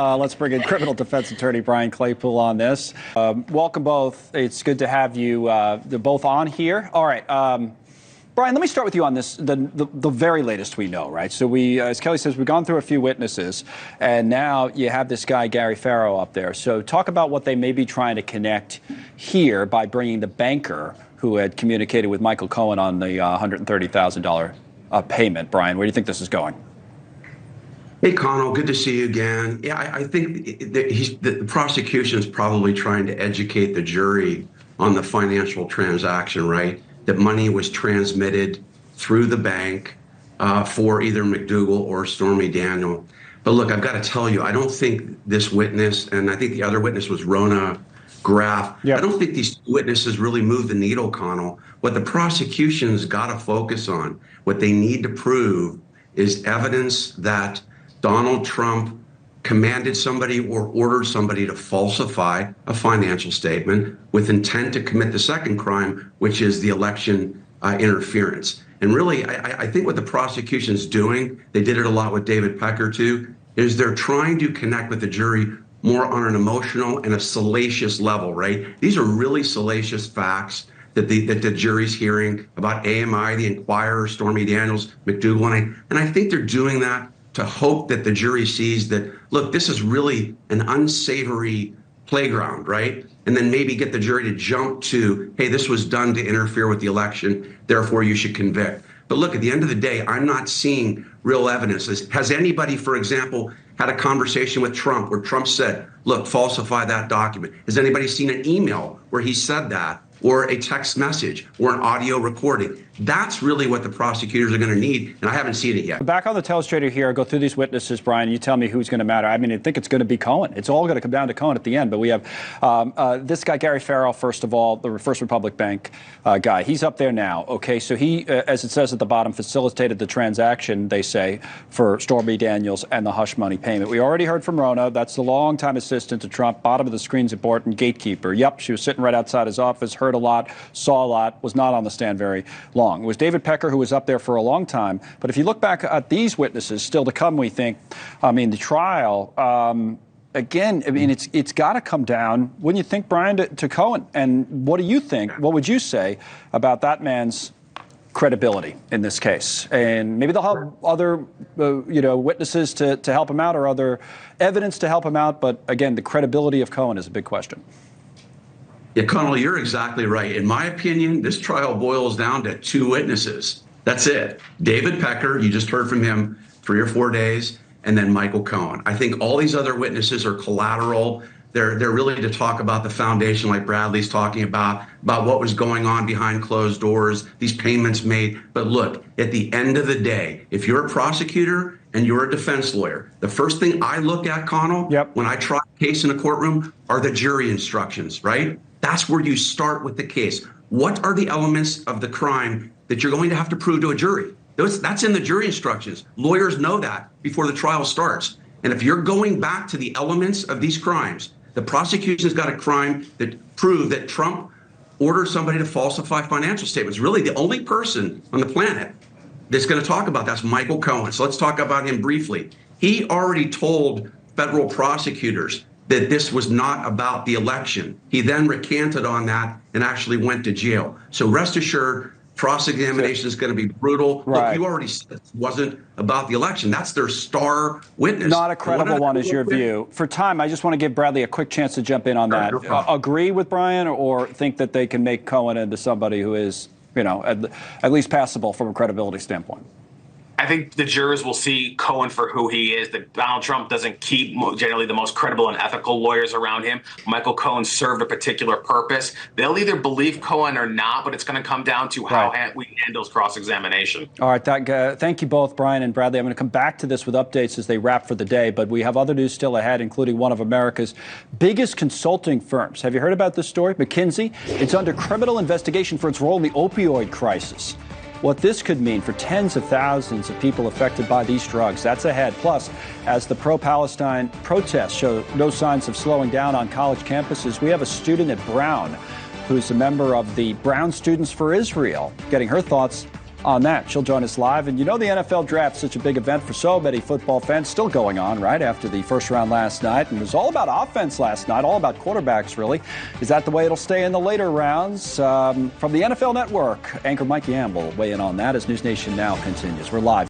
Let's bring in criminal defense attorney Brian Claypool on this. Welcome both. It's good to have you they're both on here. All right. Brian, let me start with you on this, the very latest we know, right? So as Kelly says, we've gone through a few witnesses, and now you have this guy, Gary Farrow, up there. So talk about what they may be trying to connect here by bringing the banker who had communicated with Michael Cohen on the $130,000 payment. Brian, where do you think this is going? Hey, Connell, good to see you again. Yeah, I think the prosecution is probably trying to educate the jury on the financial transaction, right? That money was transmitted through the bank for either McDougal or Stormy Daniel. But look, I've got to tell you, I don't think this witness, and I think the other witness was Rona Graff. Yep. I don't think these witnesses really move the needle, Connell. What the prosecution's got to focus on, what they need to prove, is evidence that Donald Trump commanded somebody or ordered somebody to falsify a financial statement with intent to commit the second crime, which is the election interference. And really, I think what the prosecution's doing, they did it a lot with David Pecker too, is they're trying to connect with the jury more on an emotional and a salacious level, right? These are really salacious facts that the jury's hearing about AMI, the Inquirer, Stormy Daniels, McDougal, and I think they're doing that to hope that the jury sees that, look, this is really an unsavory playground, right? And then maybe get the jury to jump to, hey, this was done to interfere with the election, therefore you should convict. But look, at the end of the day, I'm not seeing real evidence. Has anybody, for example, had a conversation with Trump where Trump said, look, falsify that document? Has anybody seen an email where he said that? Or a text message, or an audio recording? That's really what the prosecutors are going to need, and I haven't seen it yet. Back on the telestrator here, go through these witnesses, Brian. You tell me who's going to matter. I mean, I think it's going to be Cohen. It's all going to come down to Cohen at the end, but we have this guy, Gary Farrow, first of all, the First Republic Bank guy. He's up there now, okay? So he, as it says at the bottom, facilitated the transaction, they say, for Stormy Daniels and the hush money payment. We already heard from Rona. That's the longtime assistant to Trump, bottom of the screen's important gatekeeper. Yep, she was sitting right outside his office, heard a lot, saw a lot, was not on the stand very long. It was David Pecker who was up there for a long time. But if you look back at these witnesses still to come, we think, I mean, the trial, again, I mean, it's got to come down, wouldn't you think, Brian, to Cohen? And what do you think? What would you say about that man's credibility in this case? And maybe they'll have other, witnesses to help him out or other evidence to help him out. But again, the credibility of Cohen is a big question. Yeah, Connell, you're exactly right. In my opinion, this trial boils down to two witnesses. That's it. David Pecker, you just heard from him 3 or 4 days, and then Michael Cohen. I think all these other witnesses are collateral. They're really to talk about the foundation, like Bradley's talking about what was going on behind closed doors, these payments made. But look, at the end of the day, if you're a prosecutor and you're a defense lawyer, the first thing I look at, Connell, when I try a case in a courtroom are the jury instructions, right? That's where you start with the case. What are the elements of the crime that you're going to have to prove to a jury? That's in the jury instructions. Lawyers know that before the trial starts. And if you're going back to the elements of these crimes, the prosecution's got a crime that prove that Trump ordered somebody to falsify financial statements. Really, the only person on the planet that's going to talk about that's Michael Cohen. So let's talk about him briefly. He already told federal prosecutors that this was not about the election. He then recanted on that and actually went to jail. So rest assured, cross-examination is going to be brutal. Right. Look, you already said it wasn't about the election. That's their star witness. Not a credible one is your view. For time, I just want to give Bradley a quick chance to jump in on that. Agree with Brian or think that they can make Cohen into somebody who is, at least passable from a credibility standpoint? I think the jurors will see Cohen for who he is, that Donald Trump doesn't keep generally the most credible and ethical lawyers around him. Michael Cohen served a particular purpose. They'll either believe Cohen or not, but it's going to come down to how we handle cross-examination. All right. Thank you both, Brian and Bradley. I'm going to come back to this with updates as they wrap for the day, but we have other news still ahead, including one of America's biggest consulting firms. Have you heard about this story? McKinsey. It's under criminal investigation for its role in the opioid crisis. What this could mean for tens of thousands of people affected by these drugs. That's ahead. Plus, as the pro-Palestine protests show no signs of slowing down on college campuses, we have a student at Brown who's a member of the Brown Students for Israel, getting her thoughts on that. She'll join us live. And you know the NFL draft is such a big event for so many football fans, still going on, right, after the first round last night. And it was all about offense last night, all about quarterbacks, really. Is that the way it'll stay in the later rounds? From the NFL Network, anchor Mike Yam will weigh in on that as News Nation Now continues. We're live.